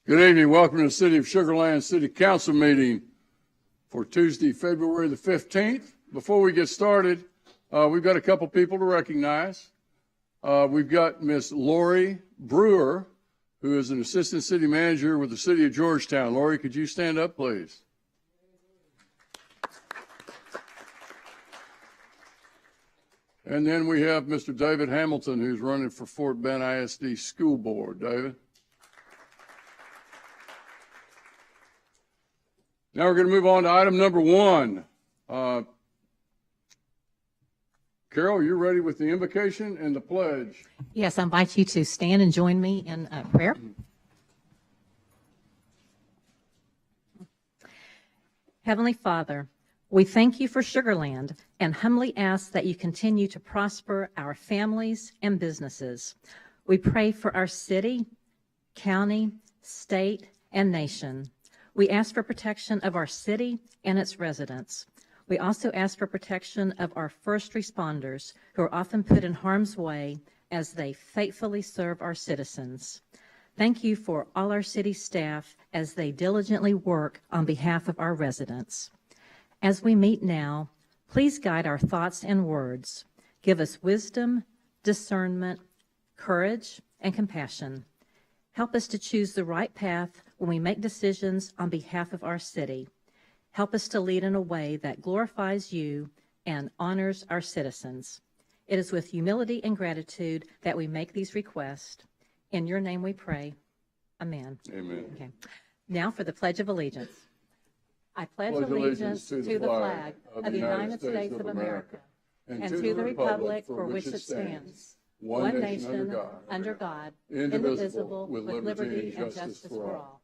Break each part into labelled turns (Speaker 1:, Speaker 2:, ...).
Speaker 1: Good evening. Welcome to the City of Sugarland City Council meeting for Tuesday, February the 15th. Before we get started, we've got a couple people to recognize. We've got Miss Lori Brewer, who is an Assistant City Manager with the City of Georgetown. Lori, could you stand up, please? And then we have Mr. David Hamilton, who's running for Fort Bend ISD School Board. David? Now we're going to move on to item number 1. Carol, you're ready with the invocation and the pledge.
Speaker 2: Yes, I invite you to stand and join me in prayer. Heavenly Father, we thank you for Sugarland and humbly ask that you continue to prosper our families and businesses. We pray for our city, county, state, and nation. We ask for protection of our city and its residents. We also ask for protection of our first responders who are often put in harm's way as they faithfully serve our citizens. Thank you for all our city staff as they diligently work on behalf of our residents. As we meet now, please guide our thoughts and words. Give us wisdom, discernment, courage, and compassion. Help us to choose the right path when we make decisions on behalf of our city. Help us to lead in a way that glorifies you and honors our citizens. It is with humility and gratitude that we make these requests. In your name we pray. Amen.
Speaker 1: Amen.
Speaker 2: Okay. Now for the Pledge of Allegiance. I pledge allegiance to the flag of the United States of America and to the republic for which it stands, one nation under God, indivisible, with liberty and justice for all.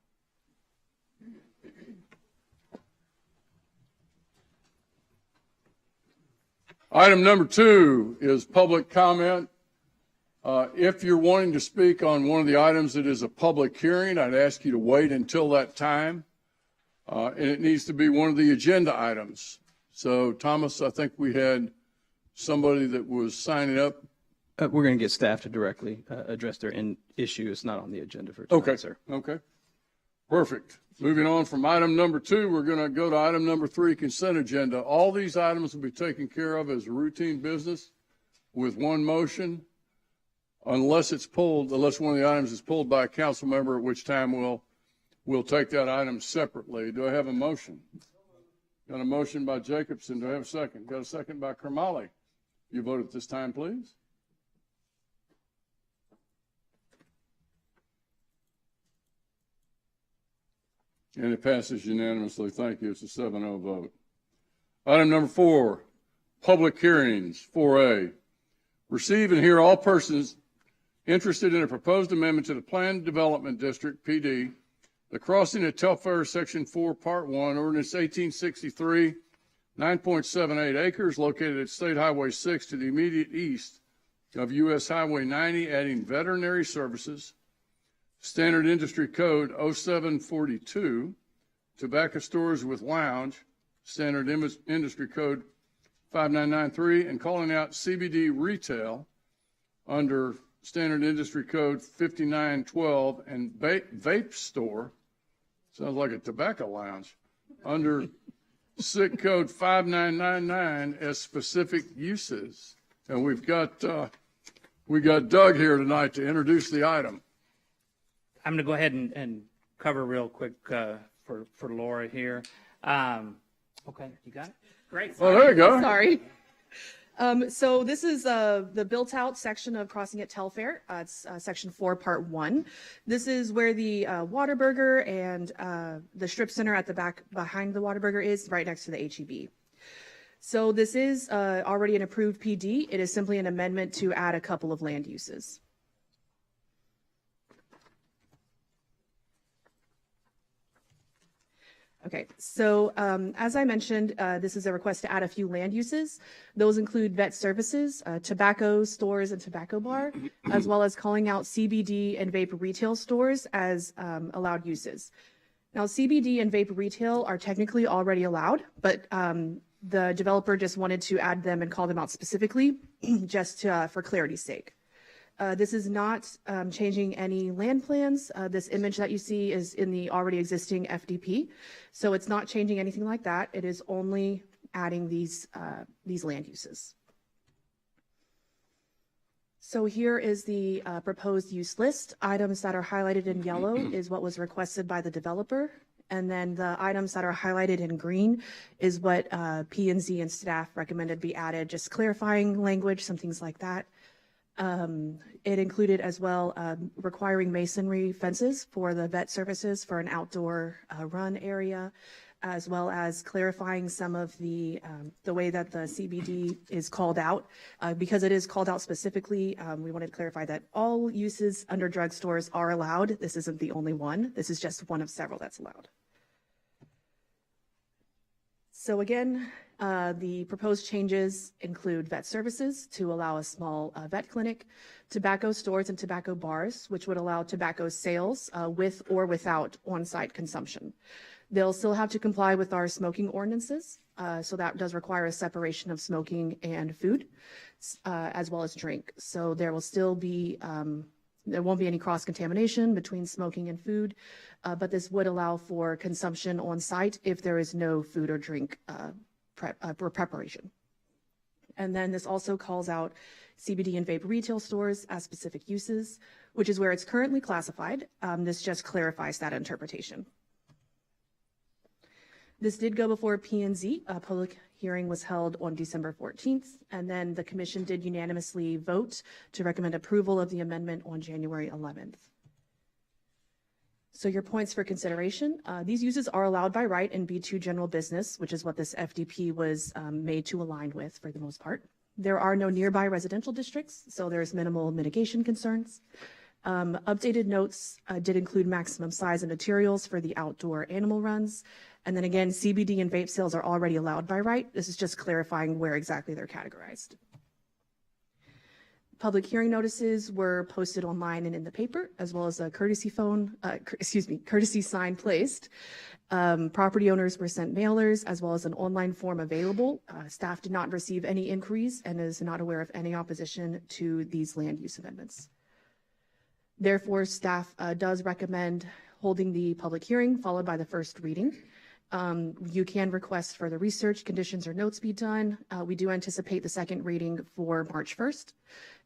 Speaker 1: Item number 2 is public comment. If you're wanting to speak on one of the items that is a public hearing, I'd ask you to wait until that time. And it needs to be one of the agenda items. So, Thomas, I think we had somebody that was signing up.
Speaker 3: We're going to get staff to directly address their issue. It's not on the agenda for tonight,
Speaker 1: okay,
Speaker 3: sir.
Speaker 1: Okay. Perfect. Moving on from item number 2, we're going to go to item number 3, consent agenda. All these items will be taken care of as routine business with one motion, unless one of the items is pulled by a council member, at which time we'll take that item separately. Do I have a motion? Got a motion by Jacobson. Do I have a second? Got a second by Kermali. You vote at this time, please. And it passes unanimously. Thank you. It's a 7-0 vote. Item number 4, public hearings, 4A. Receive and hear all persons interested in a proposed amendment to the Planned Development District, PD, the crossing at Telfair, Section 4, Part 1, Ordinance 1863, 9.78 acres, located at State Highway 6 to the immediate east of U.S. Highway 90, adding veterinary services, Standard Industry Code 0742, tobacco stores with lounge, Standard Industry Code 5993, and calling out CBD retail under Standard Industry Code 5912 and vape store, sounds like a tobacco lounge, under SIC Code 5999 as specific uses. And we got Doug here tonight to introduce the item.
Speaker 4: I'm going to go ahead and cover real quick for Laura here. Okay, you got it? Great.
Speaker 1: Oh, there you go.
Speaker 5: Sorry. So this is the built-out section of crossing at Telfair. It's Section 4, Part 1. This is where the Whataburger and the strip center at the back behind the Whataburger is, right next to the H-E-B. So this is already an approved PD. It is simply an amendment to add a couple of land uses. Okay, so as I mentioned, this is a request to add a few land uses. Those include vet services, tobacco stores and tobacco bar, as well as calling out CBD and vape retail stores as allowed uses. Now, CBD and vape retail are technically already allowed, but the developer just wanted to add them and call them out specifically just for clarity's sake. This is not changing any land plans. This image that you see is in the already existing FDP. So it's not changing anything like that. It is only adding these land uses. So here is the proposed use list. Items that are highlighted in yellow is what was requested by the developer. And then the items that are highlighted in green is what P&Z and staff recommended be added, just clarifying language, some things like that. It included as well requiring masonry fences for the vet services for an outdoor run area, as well as clarifying some of the way that the CBD is called out. Because it is called out specifically, we wanted to clarify that all uses under drugstores are allowed. This isn't the only one. This is just one of several that's allowed. So again, the proposed changes include vet services to allow a small vet clinic, tobacco stores and tobacco bars, which would allow tobacco sales with or without on-site consumption. They'll still have to comply with our smoking ordinances, so that does require a separation of smoking and food, as well as drink. So there will still be, there won't be any cross-contamination between smoking and food, but this would allow for consumption on site if there is no food or drink preparation. And then this also calls out CBD and vape retail stores as specific uses, which is where it's currently classified. This just clarifies that interpretation. This did go before P&Z. A public hearing was held on December 14th, and then the commission did unanimously vote to recommend approval of the amendment on January 11th. So your points for consideration, these uses are allowed by right in B2 general business, which is what this FDP was made to align with for the most part. There are no nearby residential districts, so there's minimal mitigation concerns. Updated notes did include maximum size and materials for the outdoor animal runs. And then again, CBD and vape sales are already allowed by right. This is just clarifying where exactly they're categorized. Public hearing notices were posted online and in the paper, as well as a courtesy sign placed. Property owners were sent mailers, as well as an online form available. Staff did not receive any inquiries and is not aware of any opposition to these land use amendments. Therefore, staff does recommend holding the public hearing followed by the first reading. You can request further research, conditions, or notes be done. We do anticipate the second reading for March 1st.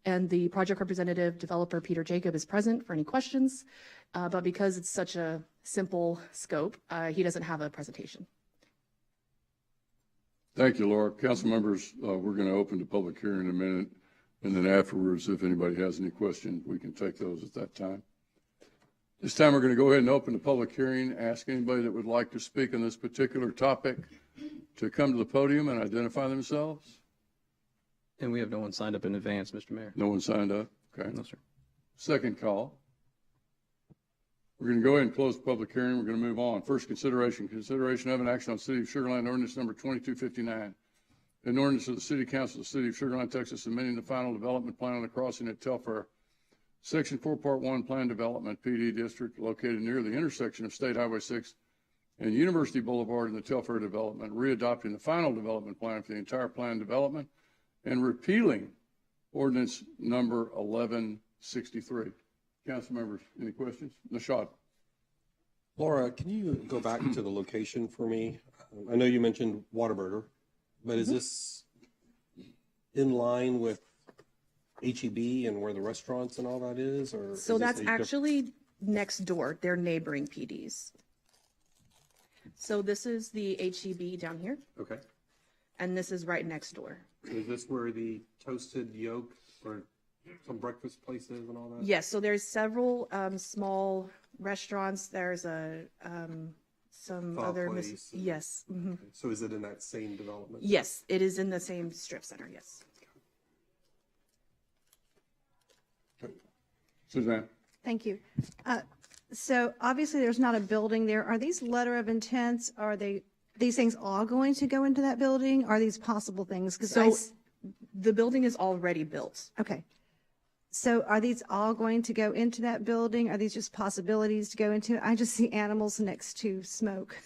Speaker 5: And the project representative developer, Peter Jacob, is present for any questions. But because it's such a simple scope, he doesn't have a presentation.
Speaker 1: Thank you, Laura. Council members, we're going to open the public hearing in a minute. And then afterwards, if anybody has any questions, we can take those at that time. This time, we're going to go ahead and open the public hearing. Ask anybody that would like to speak on this particular topic to come to the podium and identify themselves.
Speaker 3: And we have no one signed up in advance, Mr. Mayor.
Speaker 1: No one signed up? Okay.
Speaker 3: No, sir.
Speaker 1: Second call. We're going to go ahead and close the public hearing. We're going to move on. First consideration of an action on City of Sugarland Ordinance number 2259. An ordinance of the City Council of the City of Sugarland, Texas, amending the final development plan on the crossing at Telfair, Section 4, Part 1, Plan Development, PD District, located near the intersection of State Highway 6 and University Boulevard in the Telfair development, readopting the final development plan for the entire plan development, and repealing ordinance number 1163. Council members, any questions? Nishad.
Speaker 6: Laura, can you go back to the location for me? I know you mentioned Whataburger, but is this in line with HEB and where the restaurants and all that is? Or
Speaker 5: So
Speaker 6: is this
Speaker 5: that's actually next door. They're neighboring PDs. So this is the HEB down here,
Speaker 6: Okay.
Speaker 5: and this is right next door.
Speaker 6: Is this where the toasted yolk or some breakfast places and all that?
Speaker 5: Yes, so there's several small restaurants. There's some
Speaker 6: Pho
Speaker 5: other,
Speaker 6: place and-
Speaker 5: yes. Mhm.
Speaker 6: So is it in that same development?
Speaker 5: Yes, it is in the same strip center, yes.
Speaker 1: Suzanne.
Speaker 7: Thank you. So obviously there's not a building there. Are these letter of intents, are these things all going to go into that building? Are these possible things?
Speaker 5: So the building is already built.
Speaker 7: Okay. So are these all going to go into that building? Are these just possibilities to go into? I just see animals next to smoke.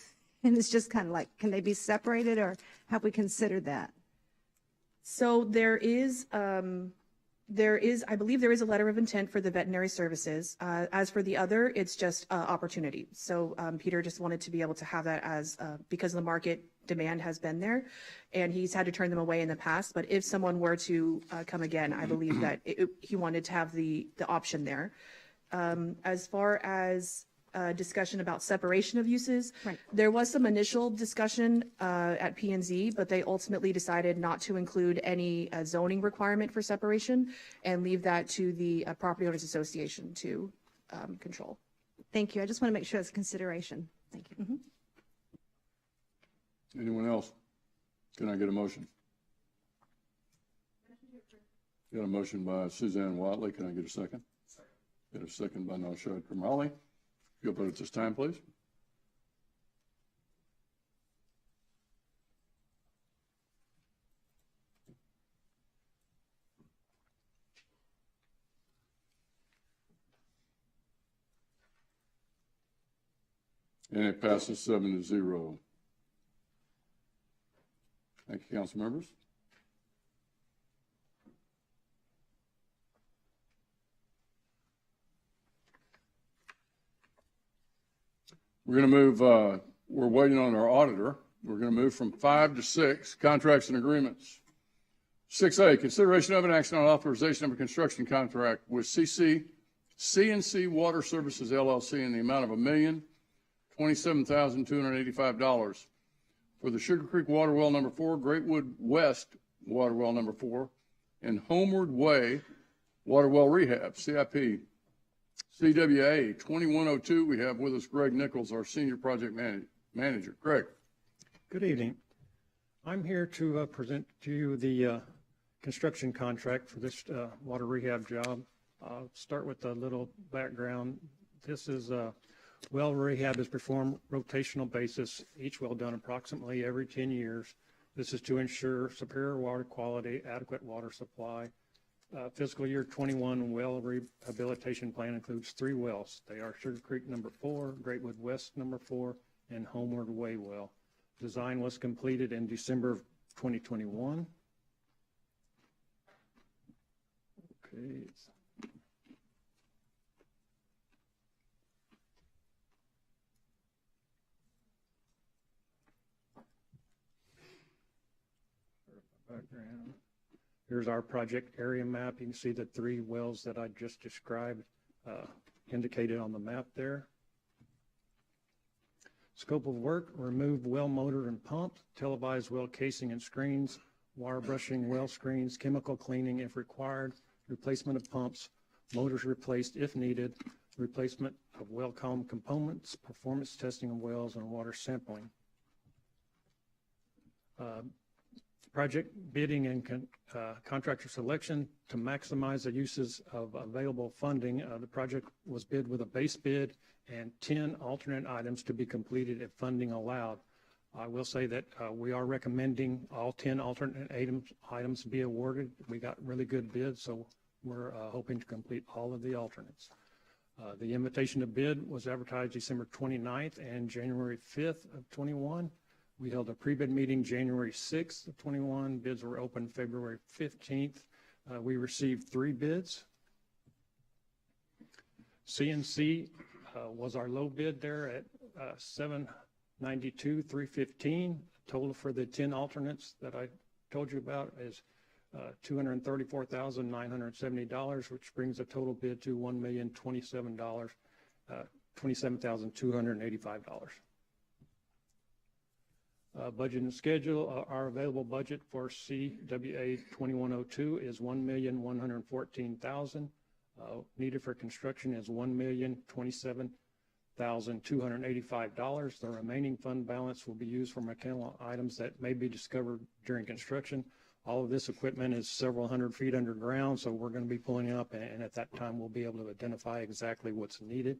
Speaker 7: And it's just kind of like, can they be separated or have we considered that?
Speaker 5: So there is I believe there is a letter of intent for the veterinary services. As for the other, it's just opportunity. So Peter just wanted to be able to have that as, because the market demand has been there, and he's had to turn them away in the past. But if someone were to come again, I believe that he wanted to have the option there. As far as discussion about separation of uses.
Speaker 7: Right.
Speaker 5: There was some initial discussion at P&Z, but they ultimately decided not to include any zoning requirement for separation and leave that to the Property Owners Association to control.
Speaker 7: Thank you. I just want to make sure it's a consideration. Thank you.
Speaker 1: Anyone else? Can I get a motion? Got a motion by Suzanne Watley. Can I get a second? Got a second by Naushad Kamali. If you'll vote at this time, please. And it passes 7-0. Thank you, council members. We're going to move, we're waiting on our auditor. We're going to move from 5 to 6, contracts and agreements. 6A, consideration of an action on authorization of a construction contract with CNC Water Services LLC in the amount of $1,027,285 for the Sugar Creek Water Well Number 4, Greatwood West Water Well Number 4, and Homeward Way Water Well Rehab, CIP. CWA 2102, we have with us Greg Nichols, our Senior Project Manager. Greg.
Speaker 8: Good evening. I'm here to present to you the construction contract for this water rehab job. I'll start with a little background. This is well rehab is performed rotational basis, each well done approximately every 10 years. This is to ensure superior water quality, adequate water supply. Fiscal year 21 well rehabilitation plan includes 3 wells. They are Sugar Creek number 4, Greatwood West number 4, and Homeward Way well. Design was completed in December of 2021. Okay. Background. Here's our project area map. You can see the 3 wells that I just described indicated on the map there. Scope of work: remove well motor and pump, televise well casing and screens, wire brushing well screens, chemical cleaning if required, replacement of pumps, motors replaced if needed, replacement of well column components, performance testing of wells, and water sampling. Project bidding and contractor selection to maximize the uses of available funding. The project was bid with a base bid and 10 alternate items to be completed if funding allowed. I will say that we are recommending all 10 alternate items be awarded. We got really good bids, so we're hoping to complete all of the alternates. The invitation to bid was advertised December 29th and January 5th of 21. We held a pre-bid meeting January 6th of 21. Bids were open February 15th. We received 3 bids. CNC was our low bid there at $792,315. Total for the 10 alternates that I told you about is $234,970, which brings the total bid to $1,027,285. Budget and schedule. Our available budget for CWA 2102 is $1,114,000. Needed for construction is $1,027,285. The remaining fund balance will be used for mechanical items that may be discovered during construction. All of this equipment is several hundred feet underground, so we're going to be pulling it up, and at that time we'll be able to identify exactly what's needed.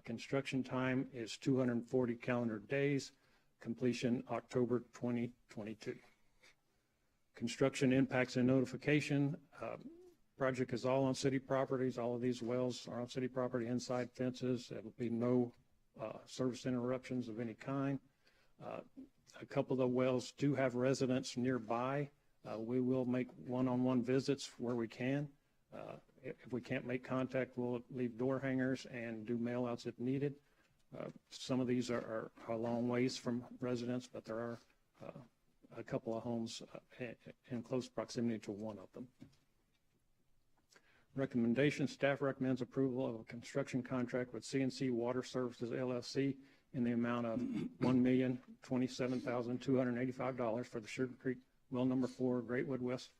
Speaker 8: Construction time is 240 calendar days. Completion October 2022. Construction impacts and notification. Project is all on city properties. All of these wells are on city property, inside fences. There will be no service interruptions of any kind. A couple of the wells do have residents nearby. We will make one-on-one visits where we can. If we can't make contact, we'll leave door hangers and do mail-outs if needed. Some of these are a long ways from residents, but there are a couple of homes in close proximity to one of them. Recommendation, staff recommends approval of a construction contract with CNC Water Services LLC in the amount of $1,027,285 for the Sugar Creek Well Number 4, Greatwood West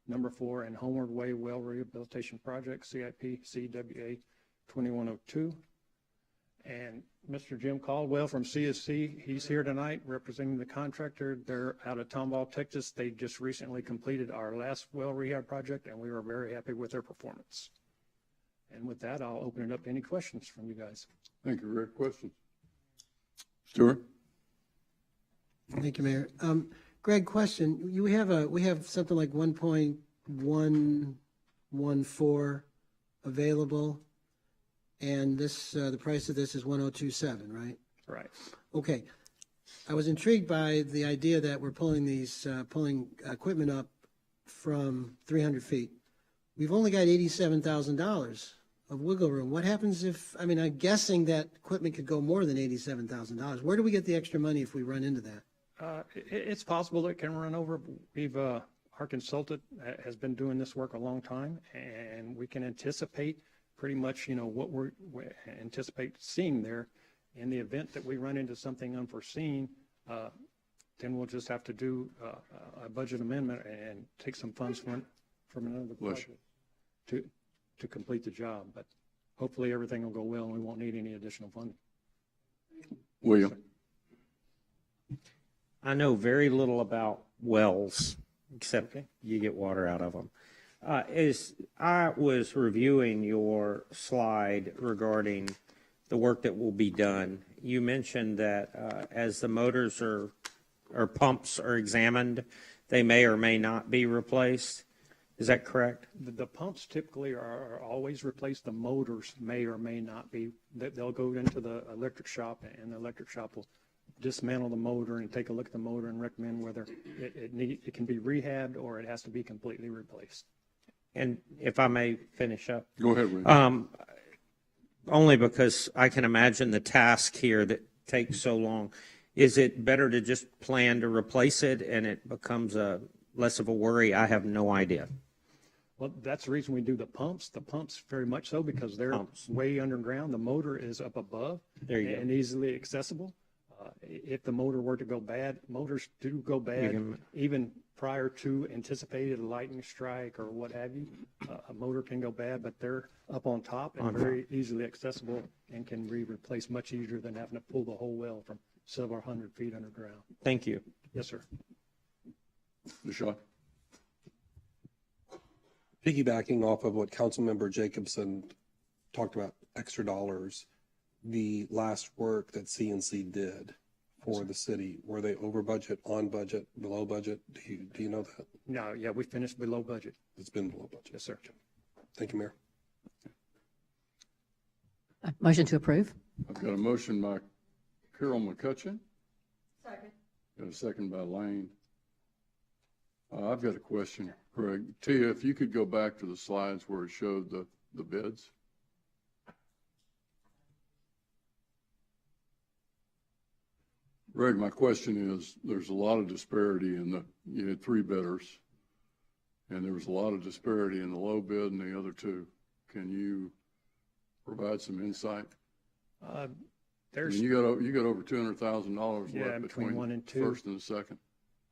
Speaker 8: Number 4, and Homeward Way Well Rehabilitation Project, CIP CWA 2102. And Mr. Jim Caldwell from CSC, he's here tonight representing the contractor. They're out of Tomball, Texas. They just recently completed our last well rehab project, and we were very happy with their performance. And with that, I'll open it up to any questions from you guys.
Speaker 1: Thank you, Rick. Questions? Stuart?
Speaker 9: Thank you, Mayor. Greg, question. We have something like 1.114 available, and this the price of this is 1,027, right?
Speaker 8: Right.
Speaker 9: Okay. I was intrigued by the idea that we're pulling equipment up from 300 feet. We've only got $87,000 of wiggle room. What happens if, I mean, I'm guessing that equipment could go more than $87,000. Where do we get the extra money if we run into that?
Speaker 8: It's possible it can run over. Our consultant has been doing this work a long time, and we can anticipate pretty much, what we anticipate seeing there. In the event that we run into something unforeseen, then we'll just have to do a budget amendment and take some funds from another project to complete the job. But hopefully everything will go well and we won't need any additional funding.
Speaker 1: William?
Speaker 10: I know very little about wells, except you get water out of them. As I was reviewing your slide regarding the work that will be done, you mentioned that as the motors or pumps are examined, they may or may not be replaced. Is that correct?
Speaker 8: The pumps typically are always replaced. The motors may or may not be. They'll go into the electric shop, and the electric shop will dismantle the motor and take a look at the motor and recommend whether it can be rehabbed or it has to be completely replaced.
Speaker 10: And if I may finish up.
Speaker 1: Go ahead, Rick.
Speaker 10: Only because I can imagine the task here that takes so long. Is it better to just plan to replace it and it becomes less of a worry? I have no idea.
Speaker 8: Well, that's the reason we do the pumps. The pumps very much so because they're way underground. The motor is up above and easily accessible. If the motor were to go bad, motors do go bad even prior to anticipated lightning strike or what have you. A motor can go bad, but they're up on top and very easily accessible and can be replaced much easier than having to pull the whole well from several hundred feet underground.
Speaker 10: Thank you.
Speaker 8: Yes, sir.
Speaker 1: Deshaun?
Speaker 6: Piggybacking off of what Councilmember Jacobson talked about, extra dollars, the last work that CNC did for the city, were they over budget, on budget, below budget? Do you know that?
Speaker 8: No, yeah, we finished below budget.
Speaker 6: It's been below budget.
Speaker 8: Yes, sir.
Speaker 6: Thank you, Mayor.
Speaker 2: Motion to approve.
Speaker 1: I've got a motion by Carol McCutcheon. Second. Got a second by Lane. I've got a question, Craig. Tia, if you could go back to the slides where it showed the bids. Greg, my question is, there's a lot of disparity you had 3 bidders, and there was a lot of disparity in the low bid and the other 2. Can you provide some insight?
Speaker 8: There's
Speaker 1: you got over $200,000 left between
Speaker 8: 1 and 2.
Speaker 1: First and the second.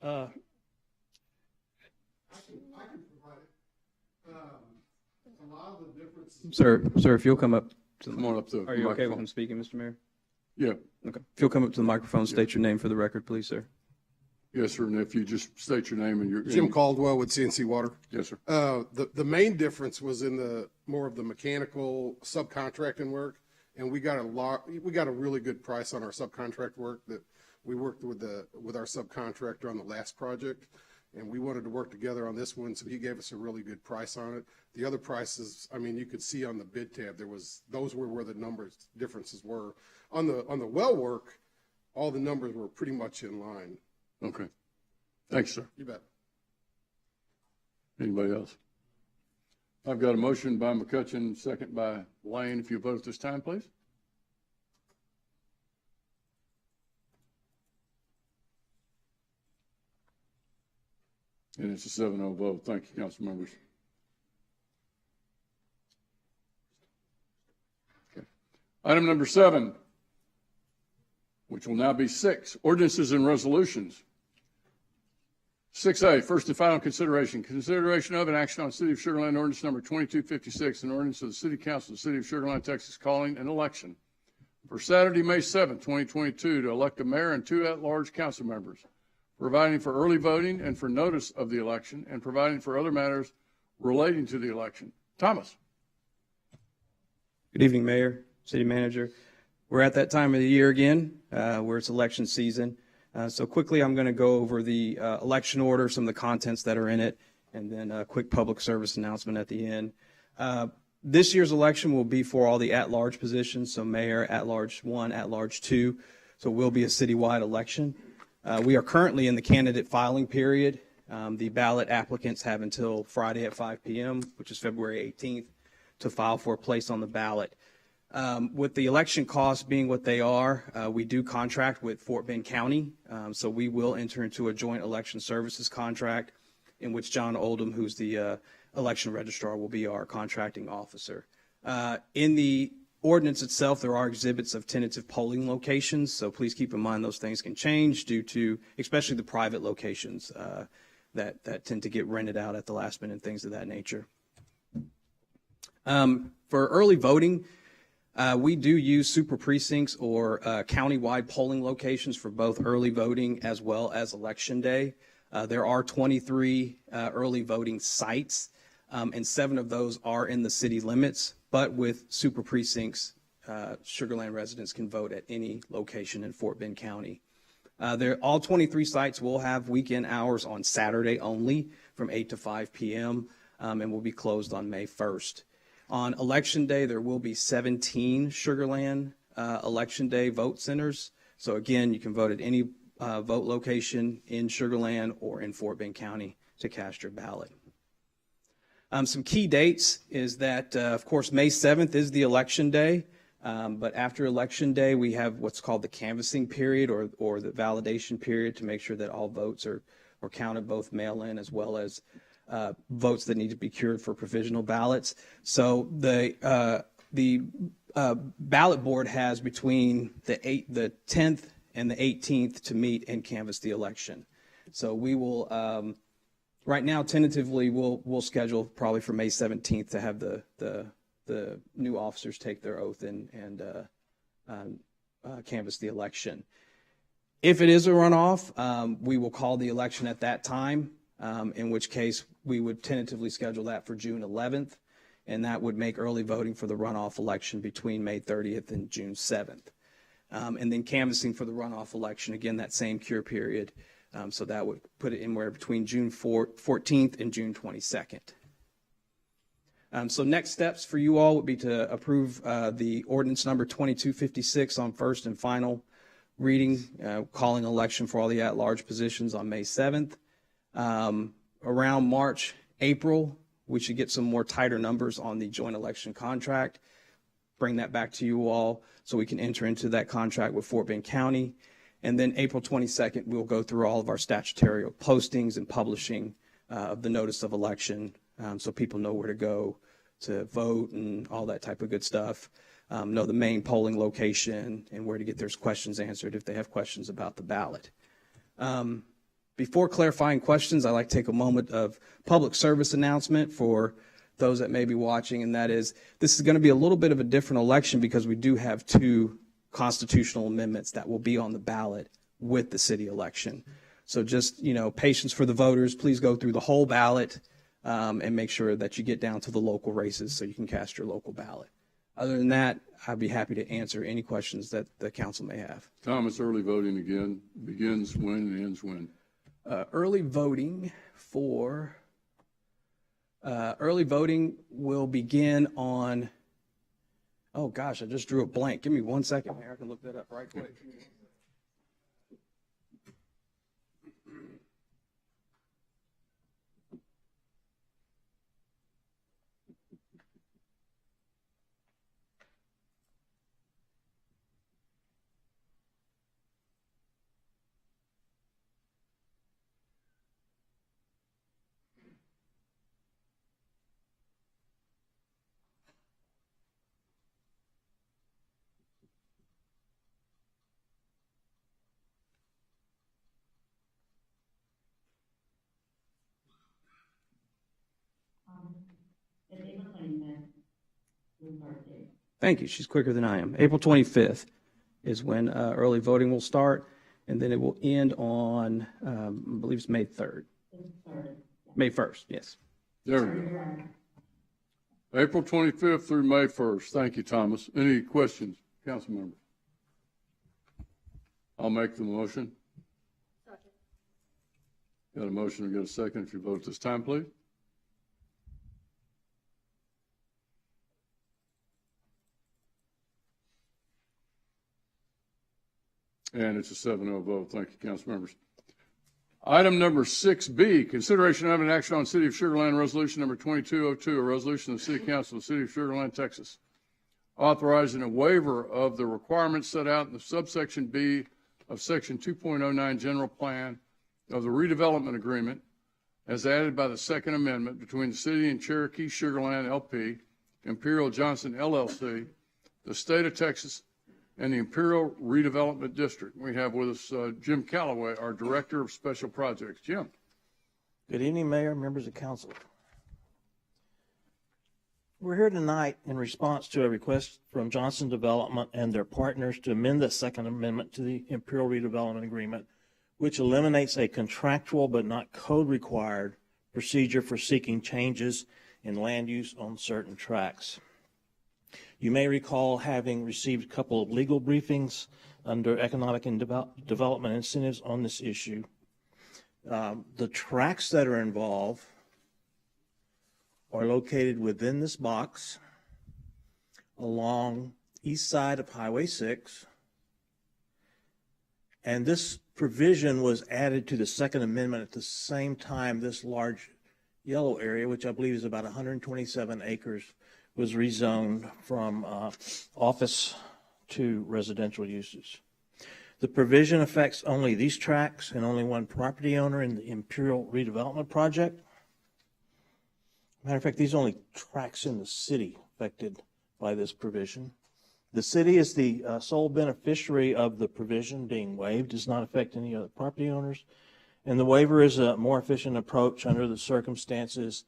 Speaker 11: I can provide it. A lot of the differences.
Speaker 3: Sir, if you'll come up to the
Speaker 1: Come on up to the
Speaker 3: Are you okay with
Speaker 1: microphone.
Speaker 3: him speaking, Mr. Mayor?
Speaker 1: Yeah.
Speaker 3: Okay. If you'll come up to the microphone, state your name for the record, please, sir.
Speaker 1: Yes, sir. And if you just state your name and your
Speaker 11: Jim Caldwell with CNC Water.
Speaker 1: Yes, sir.
Speaker 11: The main difference was in the more of the mechanical subcontracting work, and we got a really good price on our subcontract work that we worked with our subcontractor on the last project, and we wanted to work together on this one, so he gave us a really good price on it. The other prices, I mean, you could see on the bid tab, those were where the numbers differences were. On the well work, all the numbers were pretty much in line.
Speaker 1: Okay. Thanks, sir.
Speaker 11: You bet.
Speaker 1: Anybody else? I've got a motion by McCutcheon, second by Lane. If you vote at this time, please. And it's a 7-0 vote. Thank you, council members. Okay. Item number 7, which will now be 6, ordinances and resolutions. 6A, first and final consideration. Consideration of an action on City of Sugarland Ordinance Number 2256, an ordinance of the City Council of the City of Sugarland, Texas, calling an election for Saturday, May 7, 2022, to elect a mayor and 2 at-large council members, providing for early voting and for notice of the election, and providing for other matters relating to the election. Thomas.
Speaker 3: Good evening, Mayor, City Manager. We're at that time of the year again where it's election season. So quickly, I'm going to go over the election order, some of the contents that are in it, and then a quick public service announcement at the end. This year's election will be for all the at-large positions, so mayor, at-large 1, at-large 2. So it will be a citywide election. We are currently in the candidate filing period. The ballot applicants have until Friday at 5 p.m., which is February 18th, to file for a place on the ballot. With the election costs being what they are, we do contract with Fort Bend County, so we will enter into a joint election services contract in which John Oldham, who's the election registrar, will be our contracting officer. In the ordinance itself, there are exhibits of tentative polling locations, so please keep in mind those things can change due to especially the private locations that tend to get rented out at the last minute and things of that nature. For early voting, we do use super precincts or county-wide polling locations for both early voting as well as election day. There are 23 early voting sites, and 7 of those are in the city limits, but with super precincts, Sugarland residents can vote at any location in Fort Bend County. All 23 sites will have weekend hours on Saturday only from 8 to 5 p.m. And will be closed on May 1st. On Election Day, there will be 17 Sugarland Election Day vote centers. So again, you can vote at any vote location in Sugarland or in Fort Bend County to cast your ballot. Some key dates is that, of course, May 7th is the election day, but after election day, we have what's called the canvassing period or the validation period to make sure that all votes are counted, both mail-in as well as votes that need to be cured for provisional ballots. So the ballot board has between the 10th and the 18th to meet and canvass the election. So we will, right now, tentatively, we'll schedule probably for May 17th to have the new officers take their oath and canvass the election. If it is a runoff, we will call the election at that time, in which case we would tentatively schedule that for June 11th, and that would make early voting for the runoff election between May 30th and June 7th. And then canvassing for the runoff election, again, that same cure period. So that would put it anywhere between June 14th and June 22nd. So next steps for you all would be to approve the ordinance number 2256 on first and final reading, calling election for all the at-large positions on May 7th. Around March, April, we should get some more tighter numbers on the joint election contract. Bring that back to you all so we can enter into that contract with Fort Bend County. And then April 22nd, we'll go through all of our statutory postings and publishing of the notice of election so people know where to go to vote and all that type of good stuff. Know the main polling location and where to get their questions answered if they have questions about the ballot. Before clarifying questions, I'd like to take a moment of public service announcement for those that may be watching, and that is this is going to be a little bit of a different election because we do have 2 constitutional amendments that will be on the ballot with the city election. So just, patience for the voters. Please go through the whole ballot and make sure that you get down to the local races so you can cast your local ballot. Other than that, I'd be happy to answer any questions that the council may have.
Speaker 1: Thomas, early voting again begins when and ends when?
Speaker 3: Early voting will begin on, oh gosh, I just drew a blank. Give me 1 second, Mayor. I can look that up right quick. Thank you. She's quicker than I am. April 25th is when early voting will start, and then it will end on, I believe it's May 3rd. May 1st, yes.
Speaker 1: There we go. April 25th through May 1st. Thank you, Thomas. Any questions, council members? I'll make the motion. Got a motion and got a second. If you vote at this time, please. And it's a 7-0 vote. Thank you, council members. Item number 6B, consideration of an action on City of Sugarland Resolution number 2202, a resolution of the City Council of the City of Sugarland, Texas, authorizing a waiver of the requirements set out in the subsection B of Section 2.09 General Plan of the Redevelopment Agreement as added by the Second Amendment between the City and Cherokee Sugarland LP, Imperial Johnson LLC, the State of Texas, and the Imperial Redevelopment District. We have with us Jim Calloway, our Director of Special Projects. Jim.
Speaker 12: Good evening, Mayor, members of council. We're here tonight in response to a request from Johnson Development and their partners to amend the Second Amendment to the Imperial Redevelopment Agreement, which eliminates a contractual but not code-required procedure for seeking changes in land use on certain tracts. You may recall having received a couple of legal briefings under economic and development incentives on this issue. The tracts that are involved are located within this box along east side of Highway 6. And this provision was added to the Second Amendment at the same time this large yellow area, which I believe is about 127 acres, was rezoned from office to residential uses. The provision affects only these tracts and only one property owner in the Imperial Redevelopment Project. Matter of fact, these are only tracts in the city affected by this provision. The city is the sole beneficiary of the provision being waived. It does not affect any other property owners. And the waiver is a more efficient approach under the circumstances,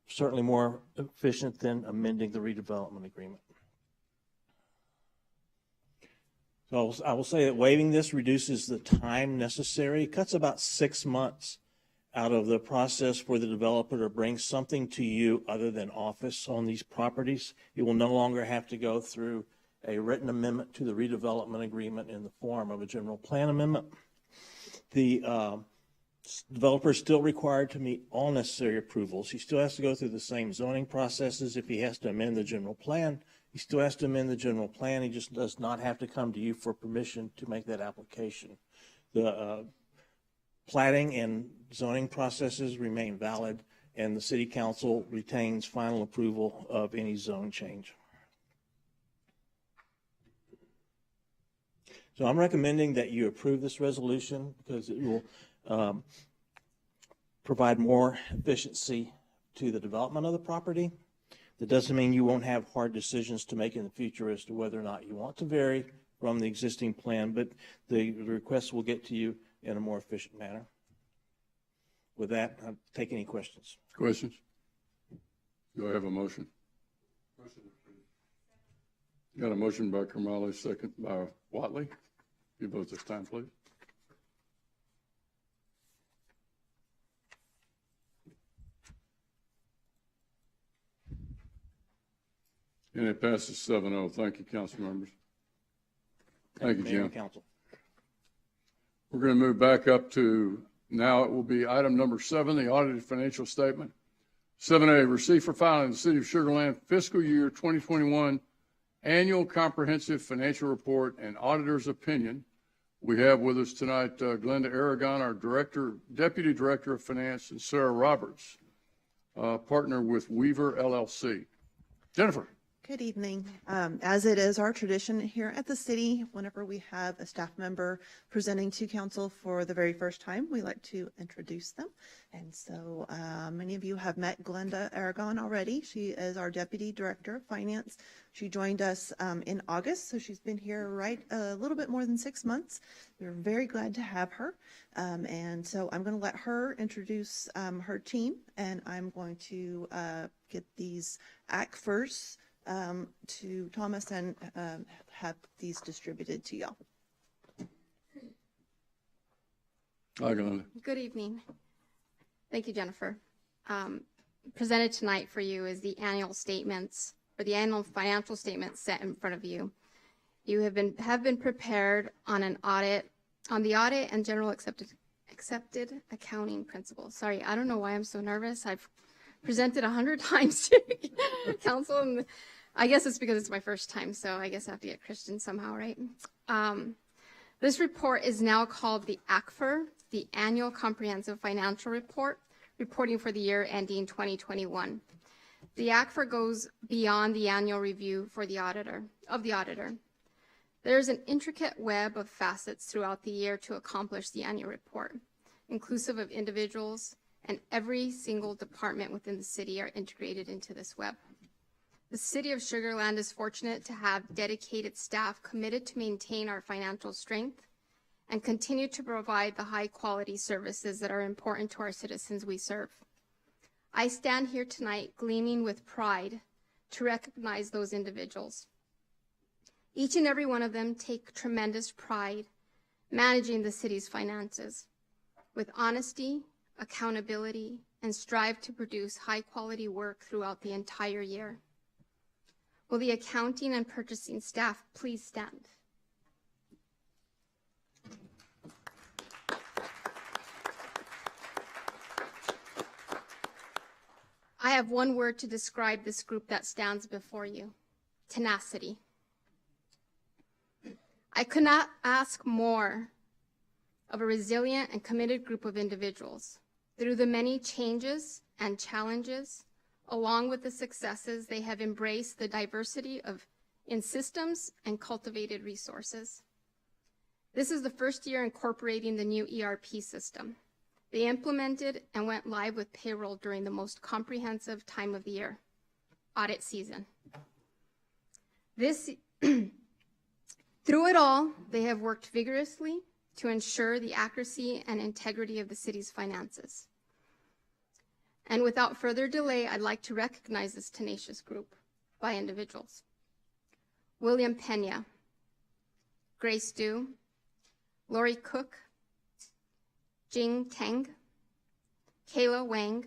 Speaker 12: certainly more efficient than amending the redevelopment agreement. So I will say that waiving this reduces the time necessary. It cuts about 6 months out of the process for the developer to bring something to you other than office on these properties. You will no longer have to go through a written amendment to the redevelopment agreement in the form of a general plan amendment. The developer is still required to meet all necessary approvals. He still has to go through the same zoning processes. If he has to amend the general plan, he still has to amend the general plan. He just does not have to come to you for permission to make that application. The platting and zoning processes remain valid, and the city council retains final approval of any zone change. So I'm recommending that you approve this resolution because it will provide more efficiency to the development of the property. That doesn't mean you won't have hard decisions to make in the future as to whether or not you want to vary from the existing plan, but the request will get to you in a more efficient manner. With that, I'll take any questions.
Speaker 1: Questions? Do I have a motion? Got a motion by Kamali, second by Watley. You vote this time, please. And it passes 7-0. Thank you, council members. Thank you, Jim.
Speaker 12: Council.
Speaker 1: We're going to move back up to, now it will be item number 7, the audited financial statement. 7A, receive for filing in the City of Sugarland fiscal year 2021 annual comprehensive financial report and auditor's opinion. We have with us tonight Glenda Aragon, our Deputy Director of Finance, and Sarah Roberts, partner with Weaver LLC. Jennifer.
Speaker 13: Good evening. As it is our tradition here at the city, whenever we have a staff member presenting to council for the very first time, we like to introduce them. And so many of you have met Glenda Aragon already. She is our Deputy Director of Finance. She joined us in August, so she's been here right a little bit more than 6 months. We're very glad to have her. And so I'm going to let her introduce her team, and I'm going to get these ACFers to Thomas and have these distributed to y'all.
Speaker 1: Hi, Glenda.
Speaker 14: Good evening. Thank you, Jennifer. Presented tonight for you is the annual statements, or the annual financial statements set in front of you. You have been prepared on the audit and general accepted accounting principles. Sorry, I don't know why I'm so nervous. I've presented 100 times to council, and I guess it's because it's my first time, so I guess I have to get Christian somehow, right? This report is now called the ACFR, the Annual Comprehensive Financial Report, reporting for the year ending 2021. The ACFR goes beyond the annual review for the auditor. There's an intricate web of facets throughout the year to accomplish the annual report, inclusive of individuals, and every single department within the city are integrated into this web. The city of Sugarland is fortunate to have dedicated staff committed to maintain our financial strength and continue to provide the high quality services that are important to our citizens we serve. I stand here tonight gleaming with pride to recognize those individuals. Each and every one of them take tremendous pride managing the city's finances with honesty, accountability, and strive to produce high quality work throughout the entire year. Will the accounting and purchasing staff please stand? I have one word to describe this group that stands before you: tenacity. I could not ask more of a resilient and committed group of individuals. Through the many changes and challenges, along with the successes, they have embraced the diversity in systems and cultivated resources. This is the first year incorporating the new ERP system. They implemented and went live with payroll during the most comprehensive time of the year, audit season. Through it all, they have worked vigorously to ensure the accuracy and integrity of the city's finances. And without further delay, I'd like to recognize this tenacious group by individuals: William Pena, Grace Du, Lori Cook, Jing Tang, Kayla Wang,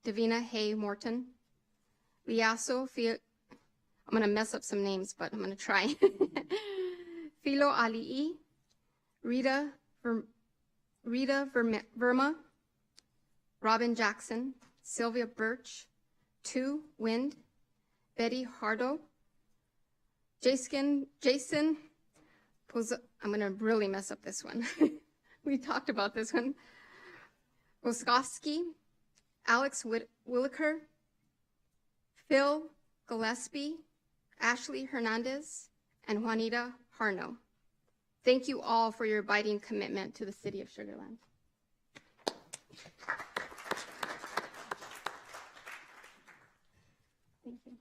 Speaker 14: Davina Hay Morton, Liaso I'm going to mess up some names, but I'm going to try. Philo Ali'i, Rita Verma, Robin Jackson, Sylvia Birch, Tu Wind, Betty Hardo, Jason, I'm going to really mess up this one. We talked about this one. Woskowski, Alex Williker, Phil Gillespie, Ashley Hernandez, and Juanita Harno. Thank you all for your abiding commitment to the city of Sugarland. Thank you.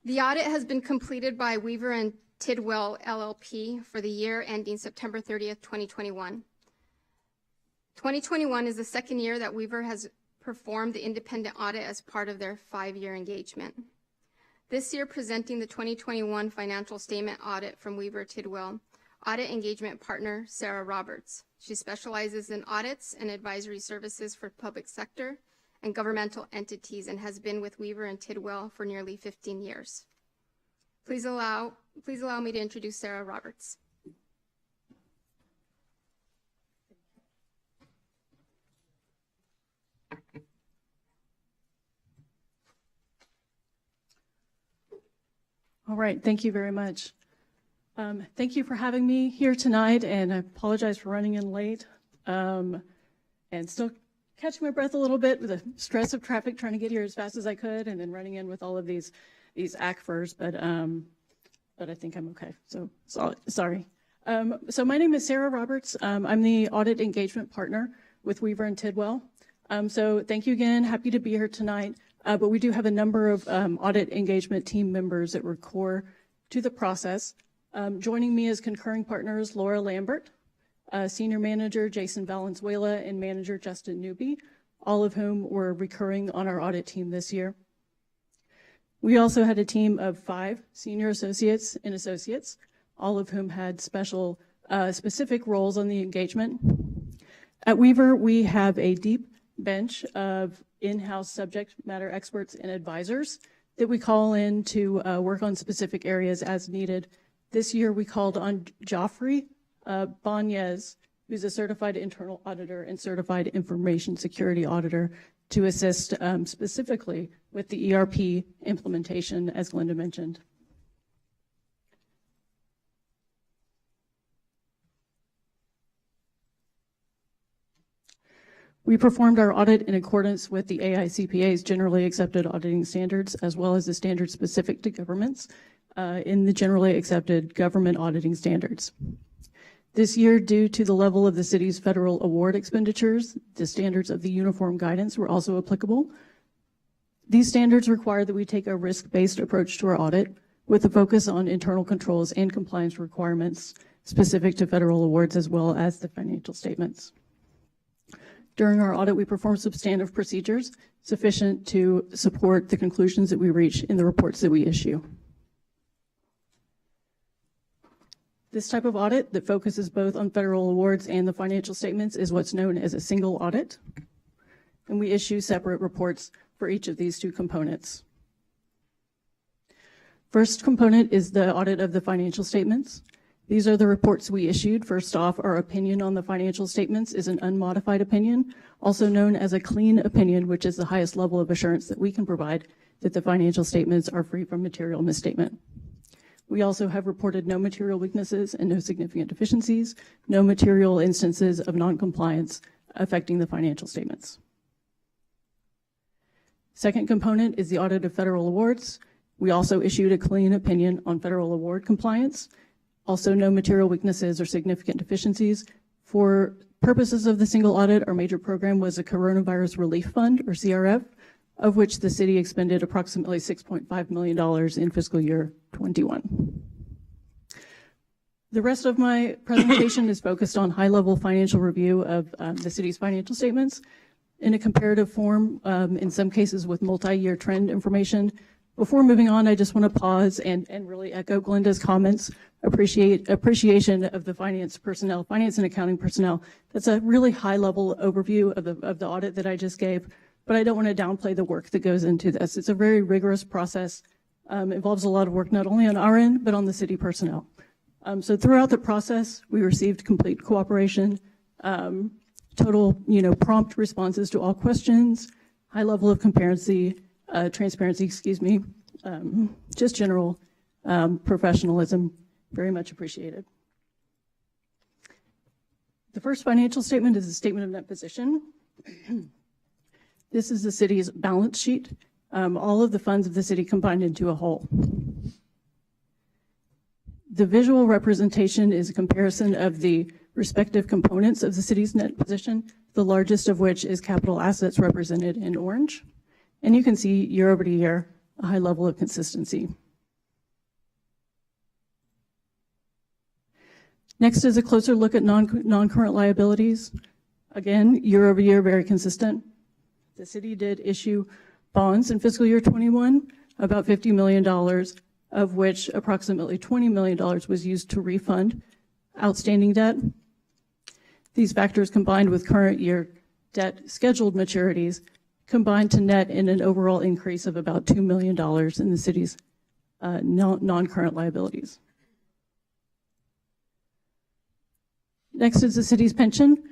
Speaker 14: The audit has been completed by Weaver and Tidwell LLP for the year ending September 30th, 2021. 2021 is the second year that Weaver has performed the independent audit as part of their 5-year engagement. This year, presenting the 2021 financial statement audit from Weaver Tidwell, audit engagement partner Sarah Roberts. She specializes in audits and advisory services for public sector and governmental entities and has been with Weaver and Tidwell for nearly 15 years. Please allow me to introduce Sarah Roberts.
Speaker 15: All right, thank you very much. Thank you for having me here tonight, and I apologize for running in late and still catching my breath a little bit with the stress of traffic, trying to get here as fast as I could, and then running in with all of these ACFRs, but I think I'm okay. So sorry. So my name is Sarah Roberts. I'm the Audit Engagement Partner with Weaver and Tidwell. So thank you again. Happy to be here tonight. But we do have a number of audit engagement team members that were core to the process. Joining me as concurring partners, Laura Lambert, Senior Manager Jason Valenzuela, and Manager Justin Newby, all of whom were recurring on our audit team this year. We also had a team of 5 senior associates and associates, all of whom had specific roles on the engagement. At Weaver, we have a deep bench of in-house subject matter experts and advisors that we call in to work on specific areas as needed. This year, we called on Joffrey Banez, who's a certified internal auditor and certified information security auditor, to assist specifically with the ERP implementation, as Glenda mentioned. We performed our audit in accordance with the AICPA's generally accepted auditing standards, as well as the standards specific to governments in the generally accepted government auditing standards. This year, due to the level of the city's federal award expenditures, the standards of the uniform guidance were also applicable. These standards require that we take a risk-based approach to our audit with a focus on internal controls and compliance requirements specific to federal awards, as well as the financial statements. During our audit, we performed substantive procedures sufficient to support the conclusions that we reach in the reports that we issue. This type of audit that focuses both on federal awards and the financial statements is what's known as a single audit, and we issue separate reports for each of these 2 components. First component is the audit of the financial statements. These are the reports we issued. First off, our opinion on the financial statements is an unmodified opinion, also known as a clean opinion, which is the highest level of assurance that we can provide that the financial statements are free from material misstatement. We also have reported no material weaknesses and no significant deficiencies, no material instances of noncompliance affecting the financial statements. Second component is the audit of federal awards. We also issued a clean opinion on federal award compliance. Also, no material weaknesses or significant deficiencies. For purposes of the single audit, our major program was a Coronavirus Relief Fund, or CRF, of which the city expended approximately $6.5 million in fiscal year 21. The rest of my presentation is focused on high-level financial review of the city's financial statements in a comparative form, in some cases with multi-year trend information. Before moving on, I just want to pause and really echo Glenda's comments, appreciation of the finance and accounting personnel. That's a really high-level overview of the audit that I just gave. But I don't want to downplay the work that goes into this. It's a very rigorous process. Involves a lot of work, not only on our end, but on the city personnel. So throughout the process, we received complete cooperation, total, prompt responses to all questions, high level of transparency, just general professionalism, very much appreciated. The first financial statement is a statement of net position. This is the city's balance sheet, all of the funds of the city combined into a whole. The visual representation is a comparison of the respective components of the city's net position, the largest of which is capital assets represented in orange. And you can see year over year a high level of consistency. Next is a closer look at non-current liabilities. Again, year over year, very consistent. The city did issue bonds in fiscal year 21, about $50 million, of which approximately $20 million was used to refund outstanding debt. These factors combined with current year debt scheduled maturities combined to net in an overall increase of about $2 million in the city's non-current liabilities. Next is the city's pension.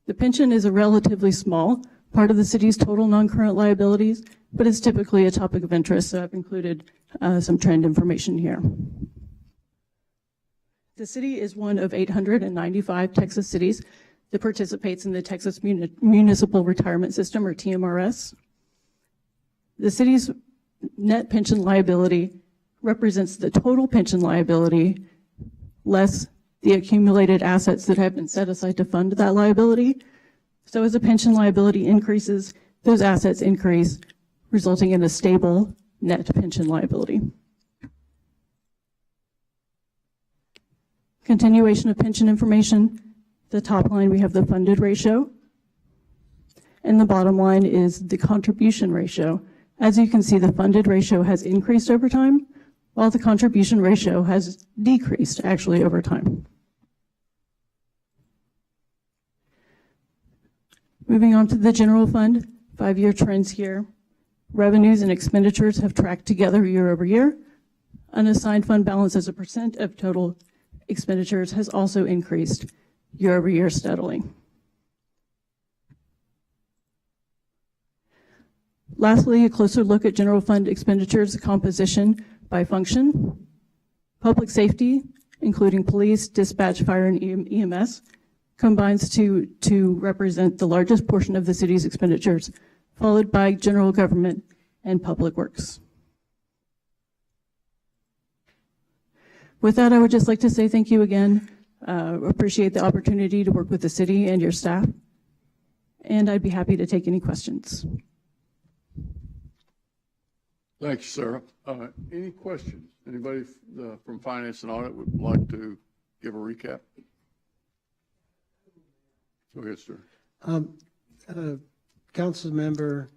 Speaker 15: The pension is a relatively small part of the city's total non-current liabilities, but it's typically a topic of interest, so I've included some trend information here. The city is one of 895 Texas cities that participates in the Texas Municipal Retirement System, or TMRS. The city's net pension liability represents the total pension liability less the accumulated assets that have been set aside to fund that liability. So as the pension liability increases, those assets increase, resulting in a stable net pension liability. Continuation of pension information. The top line, we have the funded ratio, and the bottom line is the contribution ratio. As you can see, the funded ratio has increased over time, while the contribution ratio has decreased actually over time. Moving on to the general fund, 5-year trends here. Revenues and expenditures have tracked together year over year. Unassigned fund balance as a percent of total expenditures has also increased year over year steadily. Lastly, a closer look at general fund expenditures composition by function. Public safety, including police, dispatch, fire, and EMS, combines to represent the largest portion of the city's expenditures, followed by general government and public works. With that, I would just like to say thank you again. Appreciate the opportunity to work with the city and your staff, and I'd be happy to take any questions.
Speaker 1: Thank you, Sarah. Any questions? Anybody from Finance and Audit would like to give a recap? Go ahead, sir.
Speaker 9: Council member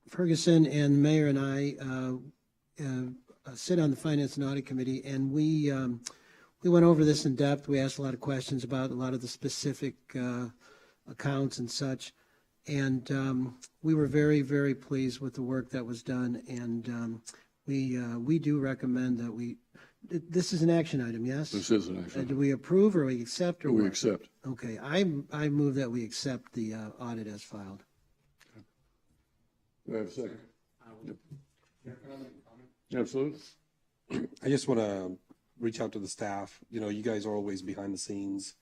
Speaker 9: Ferguson and the mayor and I sit on the Finance and Audit Committee, and we went over this in depth. We asked a lot of questions about a lot of the specific accounts and such. And we were very, very pleased with the work that was done. And we do recommend that this is an action item, yes?
Speaker 1: This is an action item.
Speaker 9: Do we approve or we accept? Or
Speaker 1: we
Speaker 9: what?
Speaker 1: Accept.
Speaker 9: Okay, I move that we accept the audit as filed.
Speaker 1: Do I have a second? Absolutely.
Speaker 6: I just want to reach out to the staff. You know, you guys are always behind the scenes,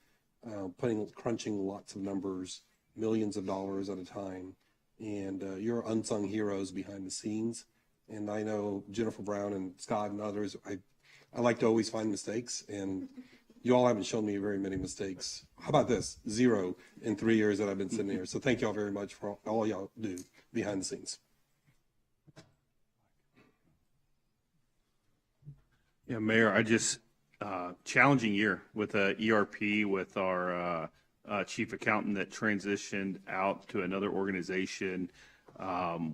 Speaker 6: crunching lots of numbers, millions of dollars at a time, and you're unsung heroes behind the scenes. And I know Jennifer Brown and Scott and others, I like to always find mistakes, and you all haven't shown me very many mistakes. How about this? 0 in 3 years that I've been sitting here. So thank y'all very much for all y'all do behind the scenes.
Speaker 16: Yeah, Mayor, challenging year with ERP, with our chief accountant that transitioned out to another organization,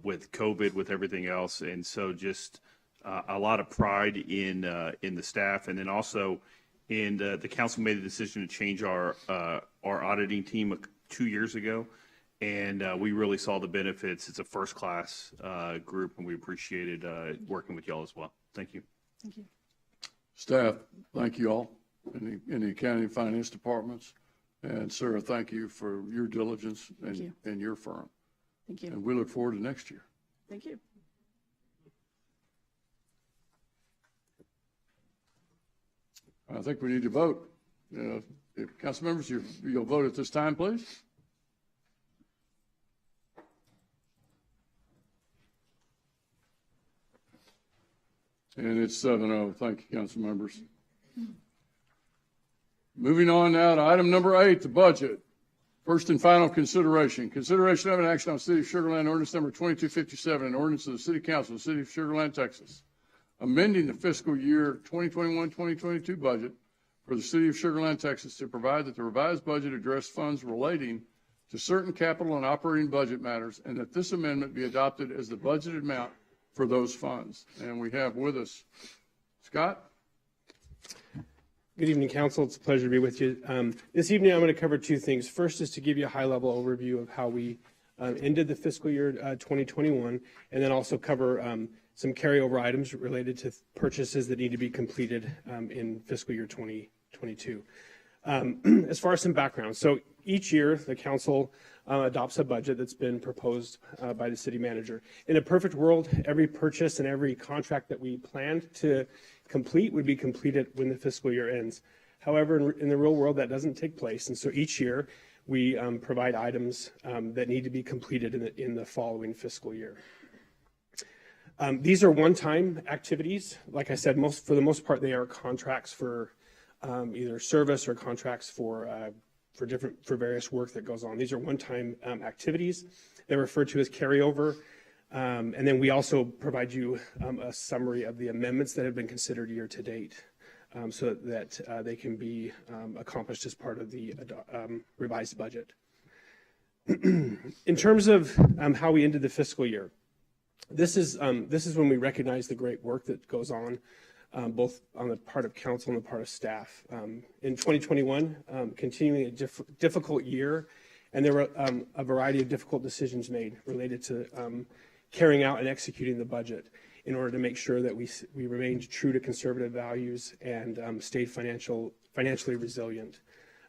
Speaker 16: with COVID, with everything else. And so just a lot of pride in the staff. And then also the council made the decision to change our auditing team 2 years ago. And we really saw the benefits. It's a first-class group, and we appreciated working with y'all as well. Thank you.
Speaker 15: Thank you.
Speaker 1: Staff, thank you all in the accounting and finance departments. And Sarah, thank you for your diligence and your firm.
Speaker 15: Thank you.
Speaker 1: And we look forward to next year.
Speaker 15: Thank you.
Speaker 1: I think we need to vote. If council members, you'll vote at this time, please. And it's 7-0. Thank you, council members. Moving on now to item number 8, the budget. First and final consideration. Consideration of an action on City of Sugarland Ordinance number 2257, an ordinance of the City Council of the City of Sugarland, Texas, amending the fiscal year 2021-2022 budget for the City of Sugarland, Texas, to provide that the revised budget address funds relating to certain capital and operating budget matters, and that this amendment be adopted as the budgeted amount for those funds. And we have with us Scott.
Speaker 17: Good evening, Council. It's a pleasure to be with you. This evening, I'm going to cover 2 things. First is to give you a high-level overview of how we ended the fiscal year 2021, and then also cover some carryover items related to purchases that need to be completed in fiscal year 2022. As far as some background, so each year the Council adopts a budget that's been proposed by the city manager. In a perfect world, every purchase and every contract that we planned to complete would be completed when the fiscal year ends. However, in the real world, that doesn't take place. And so each year, we provide items that need to be completed in the following fiscal year. These are one-time activities. Like I said, for the most part, they are contracts for either service or contracts for various work that goes on. These are one-time activities. They're referred to as carryover. And then we also provide you a summary of the amendments that have been considered year to date, so that they can be accomplished as part of the revised budget. In terms of how we ended the fiscal year, this is when we recognize the great work that goes on, both on the part of council and the part of staff. In 2021, continuing a difficult year, and there were a variety of difficult decisions made related to carrying out and executing the budget in order to make sure that we remained true to conservative values and stayed financially resilient.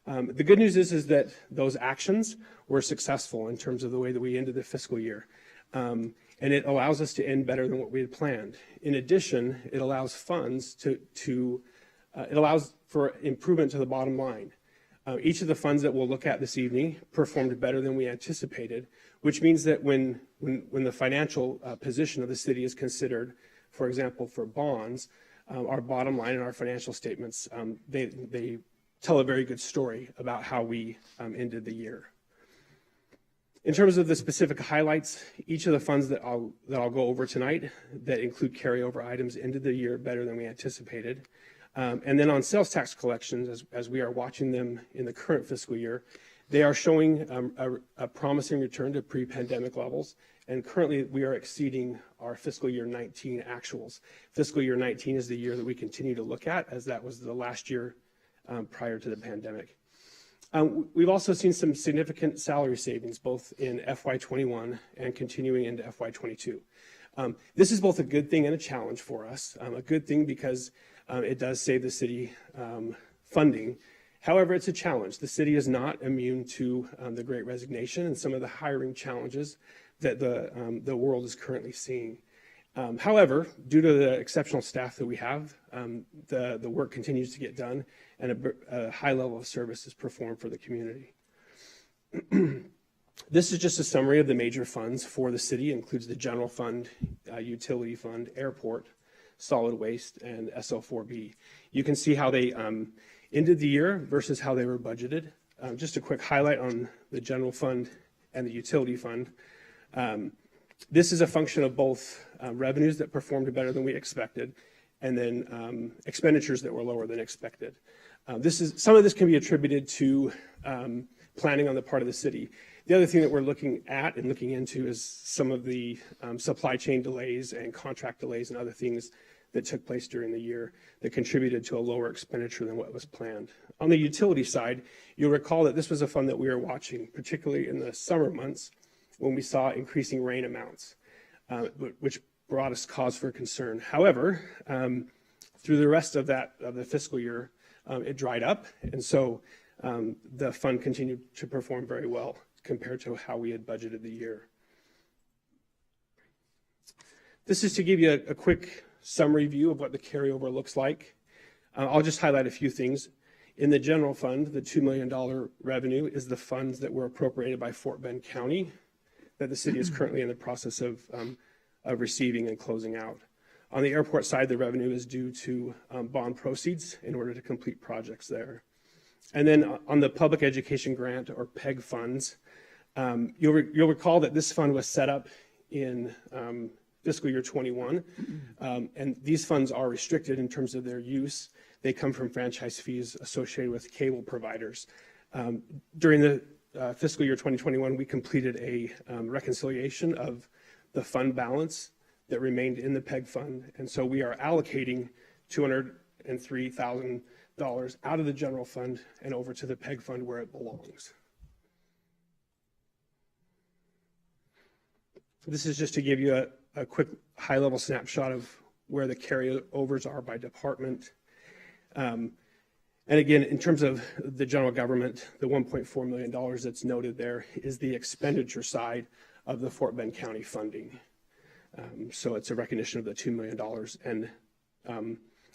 Speaker 17: The good news is that those actions were successful in terms of the way that we ended the fiscal year. And it allows us to end better than what we had planned. In addition, it allows funds it allows for improvement to the bottom line. Each of the funds that we'll look at this evening performed better than we anticipated, which means that when the financial position of the city is considered, for example, for bonds, our bottom line and our financial statements, they tell a very good story about how we ended the year. In terms of the specific highlights, each of the funds that I'll go over tonight that include carryover items ended the year better than we anticipated. And then on sales tax collections, as we are watching them in the current fiscal year, they are showing a promising return to pre-pandemic levels. And currently, we are exceeding our fiscal year 19 actuals. Fiscal year 19 is the year that we continue to look at, as that was the last year prior to the pandemic. We've also seen some significant salary savings, both in FY21 and continuing into FY22. This is both a good thing and a challenge for us. A good thing because it does save the city funding. However, it's a challenge. The city is not immune to the Great Resignation and some of the hiring challenges that the world is currently seeing. However, due to the exceptional staff that we have, the work continues to get done and a high level of service is performed for the community. This is just a summary of the major funds for the city. It includes the general fund, utility fund, airport, solid waste, and SO4B. You can see how they ended the year versus how they were budgeted. Just a quick highlight on the general fund and the utility fund. This is a function of both revenues that performed better than we expected and then expenditures that were lower than expected. Some of this can be attributed to planning on the part of the city. The other thing that we're looking at and looking into is some of the supply chain delays and contract delays and other things that took place during the year that contributed to a lower expenditure than what was planned. On the utility side, you'll recall that this was a fund that we were watching, particularly in the summer months when we saw increasing rain amounts, which brought us cause for concern. However, through the rest of the fiscal year, it dried up, and so the fund continued to perform very well compared to how we had budgeted the year. This is to give you a quick summary view of what the carryover looks like. I'll just highlight a few things. In the general fund, the $2 million revenue is the funds that were appropriated by Fort Bend County that the city is currently in the process of receiving and closing out. On the airport side, the revenue is due to bond proceeds in order to complete projects there. And then on the public education grant or PEG funds, you'll recall that this fund was set up in fiscal year 21, and these funds are restricted in terms of their use. They come from franchise fees associated with cable providers. During the fiscal year 2021, we completed a reconciliation of the fund balance that remained in the PEG fund, and so we are allocating $203,000 out of the general fund and over to the PEG fund where it belongs. This is just to give you a quick high-level snapshot of where the carryovers are by department. And again, in terms of the general government, the $1.4 million that's noted there is the expenditure side of the Fort Bend County funding. So it's a recognition of the $2 million. And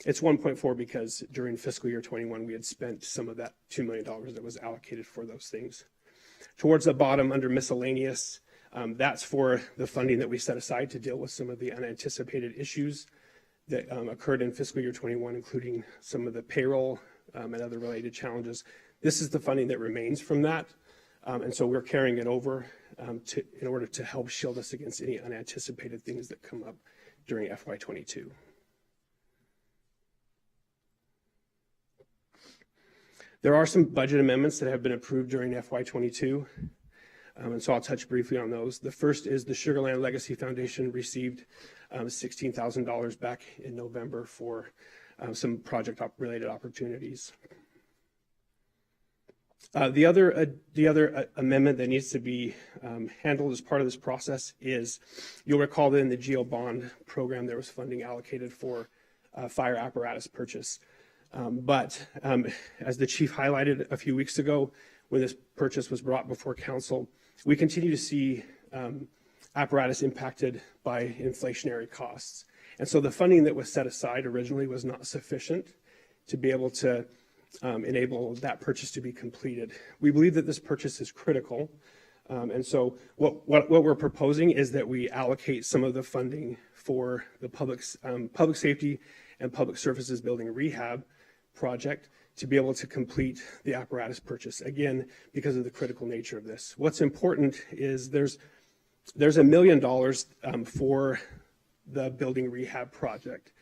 Speaker 17: It's 1.4 because during fiscal year 21, we had spent some of that $2 million that was allocated for those things. Towards the bottom under miscellaneous, that's for the funding that we set aside to deal with some of the unanticipated issues that occurred in fiscal year 21, including some of the payroll and other related challenges. This is the funding that remains from that. And so we're carrying it over in order to help shield us against any unanticipated things that come up during FY22. There are some budget amendments that have been approved during FY22, and so I'll touch briefly on those. The first is the Sugarland Legacy Foundation received $16,000 back in November for some project-related opportunities. The other amendment that needs to be handled as part of this process is, you'll recall that in the GEO bond program there was funding allocated for fire apparatus purchase. But as the chief highlighted a few weeks ago, when this purchase was brought before council, we continue to see apparatus impacted by inflationary costs. And so the funding that was set aside originally was not sufficient to be able to enable that purchase to be completed. We believe that this purchase is critical. And so what we're proposing is that we allocate some of the funding for the public safety and public services building rehab project to be able to complete the apparatus purchase, again, because of the critical nature of this. What's important is there's $1 million for the building rehab project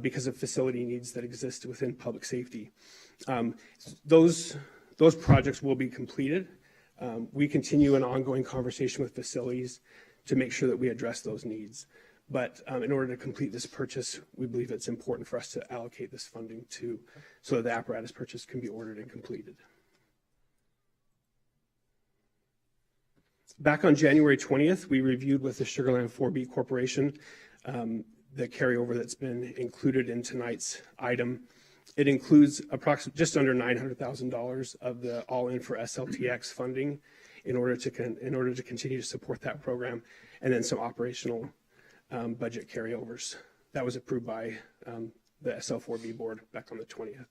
Speaker 17: because of facility needs that exist within public safety. Those projects will be completed. We continue an ongoing conversation with facilities to make sure that we address those needs. But in order to complete this purchase, we believe it's important for us to allocate this funding so that the apparatus purchase can be ordered and completed. Back on January 20th, we reviewed with the Sugarland 4B Corporation the carryover that's been included in tonight's item. It includes approximately just under $900,000 of the all-in for SLTX funding in order to continue to support that program, and then some operational budget carryovers. That was approved by the SL4B board back on the 20th.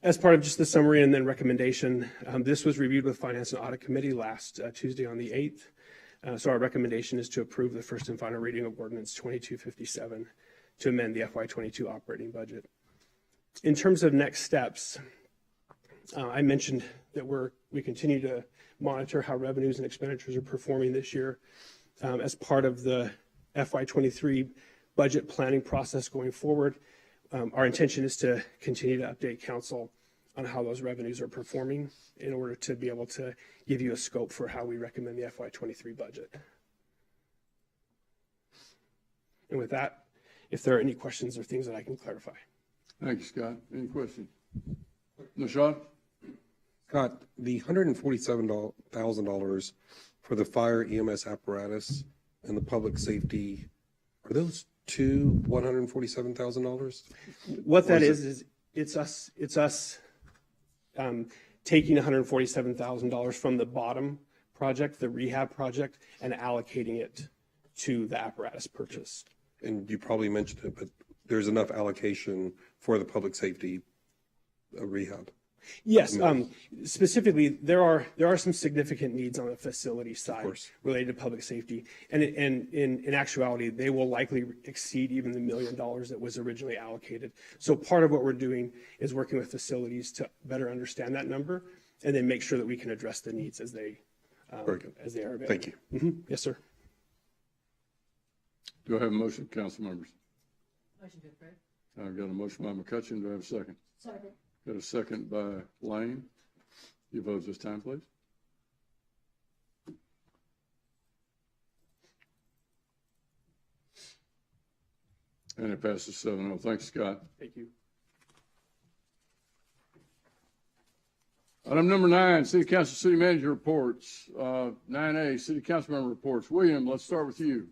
Speaker 17: As part of just the summary and then recommendation, this was reviewed with Finance and Audit Committee last Tuesday on the 8th. So our recommendation is to approve the first and final reading of Ordinance 2257 to amend the FY22 operating budget. In terms of next steps, I mentioned that we continue to monitor how revenues and expenditures are performing this year. As part of the FY23 budget planning process going forward, our intention is to continue to update council on how those revenues are performing in order to be able to give you a scope for how we recommend the FY23 budget. And with that, if there are any questions or things that I can clarify.
Speaker 1: Thank you, Scott. Any questions? Nashad?
Speaker 6: Scott, the $147,000 for the fire EMS apparatus and the public safety, are those two $147,000?
Speaker 17: What that is it's us taking $147,000 from the bottom project, the rehab project, and allocating it to the apparatus purchase.
Speaker 6: And you probably mentioned it, but there's enough allocation for the public safety rehab.
Speaker 17: Yes, specifically, there are some significant needs on the facility side related to public safety, and in actuality, they will likely exceed even the $1 million that was originally allocated. So part of what we're doing is working with facilities to better understand that number, and then make sure that we can address the needs as they are available.
Speaker 6: Thank you.
Speaker 17: Yes, sir.
Speaker 1: Do I have a motion, council members? Motion to approve. I've got a motion by McCutcheon. Do I have a second? Second. Got a second by Lane. Your votes this time, please. And it passes 7-0. Thanks, Scott.
Speaker 17: Thank you.
Speaker 1: Item number 9, City Council City Manager reports. 9A, City Council Member reports. William, let's start with you.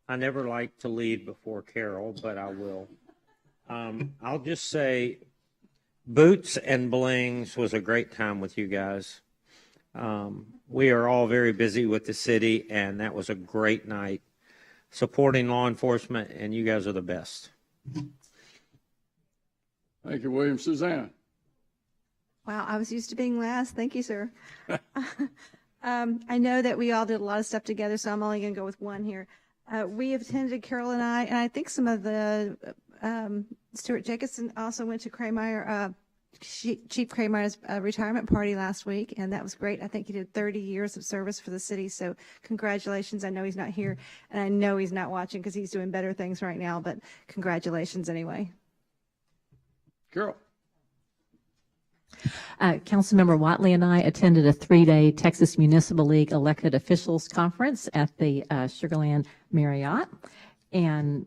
Speaker 10: I never like to lead before Carol, but I will. I'll just say Boots and Blings was a great time with you guys. We are all very busy with the city, and that was a great night. supporting law enforcement, and you guys are the best.
Speaker 1: Thank you, William. Suzanne?
Speaker 7: Wow, I was used to being last. Thank you, sir. I know that we all did a lot of stuff together, so I'm only going to go with one here. We have attended, Carol and I think some of the, Stuart Jacobson also went to Krameyer, Chief Kremeyer's retirement party last week, and that was great. I think he did 30 years of service for the city, so congratulations. I know he's not here, and I know he's not watching because he's doing better things right now, but congratulations anyway.
Speaker 1: Carol?
Speaker 2: Councilmember Watley and I attended a 3-day Texas Municipal League elected officials conference at the Sugarland Marriott. And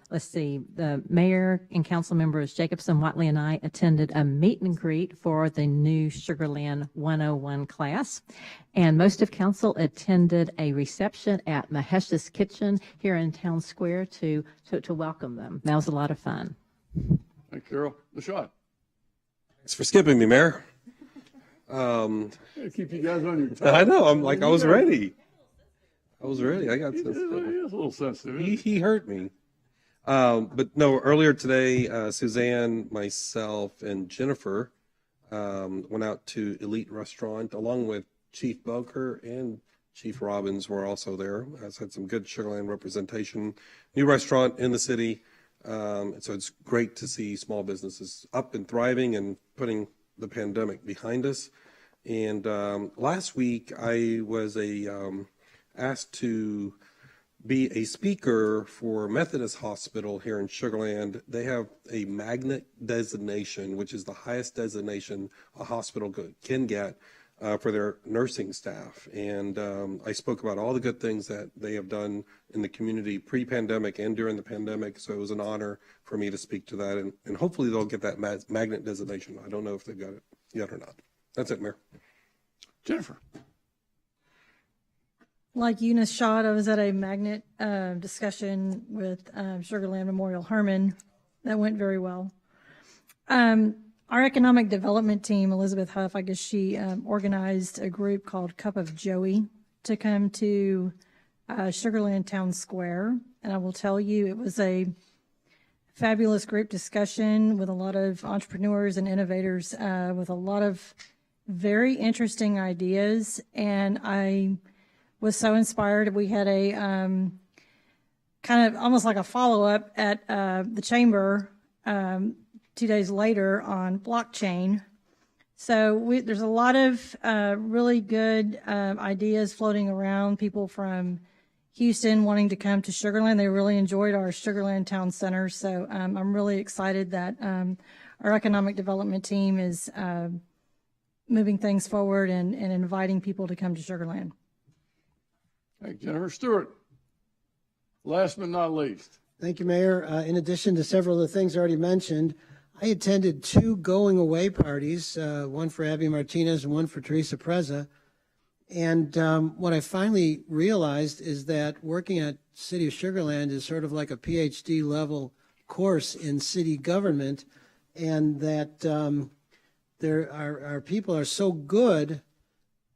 Speaker 2: let's see, the mayor and council members Jacobson, Watley, and I attended a meet and greet for the new Sugarland 101 class. And most of council attended a reception at Mahesh's Kitchen here in Town Square to welcome them. That was a lot of fun.
Speaker 1: Thank you, Carol. LaShawn?
Speaker 6: Thanks for skipping me, Mayor.
Speaker 1: Keep you guys on your toes.
Speaker 6: I know. I'm like, I was ready. I got sensitive.
Speaker 1: He is a little sensitive.
Speaker 6: He hurt me. But no, earlier today, Suzanne, myself, and Jennifer went out to Elite Restaurant along with Chief Boker and Chief Robbins were also there. Has had some good Sugarland representation. New restaurant in the city. And so it's great to see small businesses up and thriving and putting the pandemic behind us. And last week I was asked to be a speaker for Methodist Hospital here in Sugarland. They have a magnet designation, which is the highest designation a hospital can get for their nursing staff. And I spoke about all the good things that they have done in the community pre-pandemic and during the pandemic. So it was an honor for me to speak to that. And hopefully they'll get that magnet designation. I don't know if they've got it yet or not. That's it, Mayor.
Speaker 1: Jennifer?
Speaker 15: Like Eunice Schott, I was at a magnet discussion with Sugarland Memorial Herman. That went very well. Our economic development team, Elizabeth Huff, I guess she organized a group called Cup of Joey to come to Sugarland Town Square. And I will tell you, it was a fabulous group discussion with a lot of entrepreneurs and innovators with a lot of very interesting ideas. And I was so inspired. We had a kind of almost like a follow-up at the chamber 2 days later on blockchain. So there's a lot of really good ideas floating around, people from Houston wanting to come to Sugarland. They really enjoyed our Sugarland Town Center. So I'm really excited that our economic development team is moving things forward and inviting people to come to Sugarland.
Speaker 1: Thank you, Jennifer. Stewart, last but not least.
Speaker 9: Thank you, Mayor. In addition to several of the things already mentioned, I attended 2 going away parties, one for Abby Martinez and one for Teresa Preza. And what I finally realized is that working at City of Sugarland is sort of like a PhD level course in city government, and that our people are so good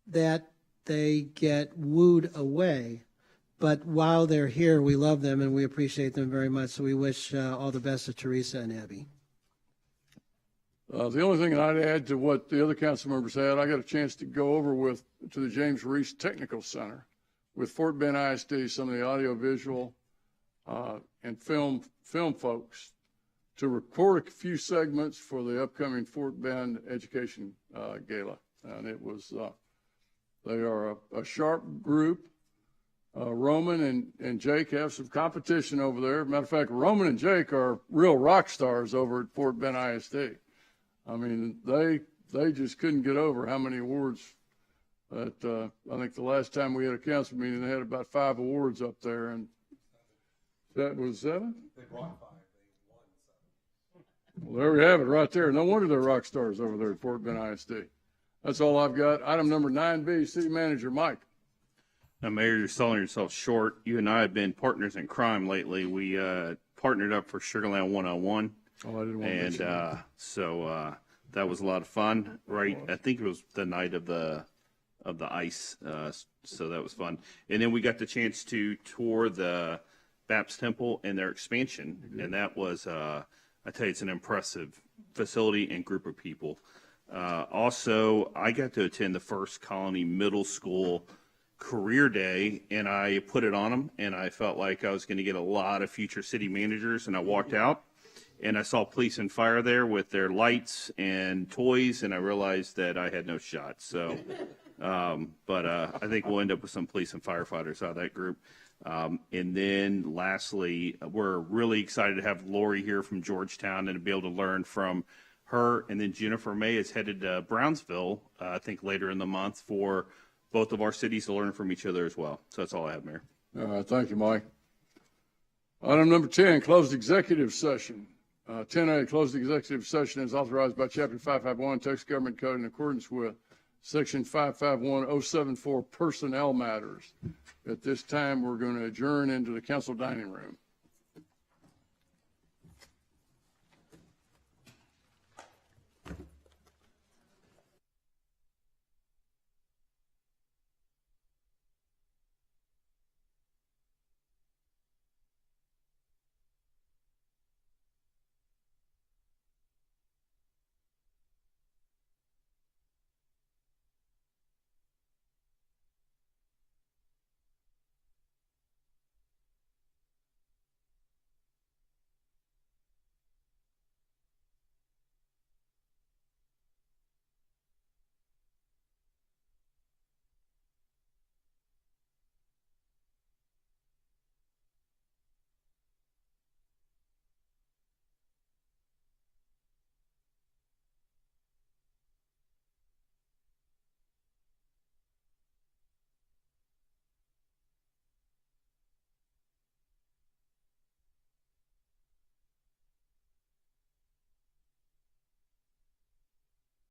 Speaker 9: that they get wooed away. But while they're here, we love them and we appreciate them very much. So we wish all the best to Teresa and Abby.
Speaker 1: The only thing I'd add to what the other council members had, I got a chance to go over to the James Reese Technical Center with Fort Bend ISD, some of the audiovisual and film folks, to record a few segments for the upcoming Fort Bend Education Gala. And it was, they are a sharp group. Roman and Jake have some competition over there. Matter of fact, Roman and Jake are real rock stars over at Fort Bend ISD. I mean, they just couldn't get over how many awards that I think the last time we had a council meeting, they had about 5 awards up there, and that was 7?
Speaker 6: They brought 5.
Speaker 1: Well, there we have it right there. No wonder they're rock stars over there at Fort Bend ISD. That's all I've got. Item number 9B, City Manager Mike.
Speaker 16: Now, Mayor, you're selling yourself short. You and I have been partners in crime lately. We partnered up for Sugarland 101.
Speaker 1: Oh, I didn't want to mention
Speaker 16: And so that was a lot of fun. Right, I think it was the night of the ice, so that was fun. And then we got the chance to tour the Baptist Temple and their expansion. And that was, I tell you, it's an impressive facility and group of people. Also, I got to attend the First Colony Middle School Career Day, and I put it on them, and I felt like I was going to get a lot of future city managers, and I walked out, and I saw police and fire there with their lights and toys, and I realized that I had no shot. So, but I think we'll end up with some police and firefighters out of that group. And then lastly, we're really excited to have Lori here from Georgetown and to be able to learn from her. And then Jennifer May is headed to Brownsville, I think later in the month, for both of our cities to learn from each other as well. So that's all I have, Mayor.
Speaker 1: All right, thank you, Mike. Item number 10, closed executive session. 10A, closed executive session is authorized by Chapter 551 Texas Government Code in accordance with Section 551074 personnel matters. At this time, we're going to adjourn into the council dining room.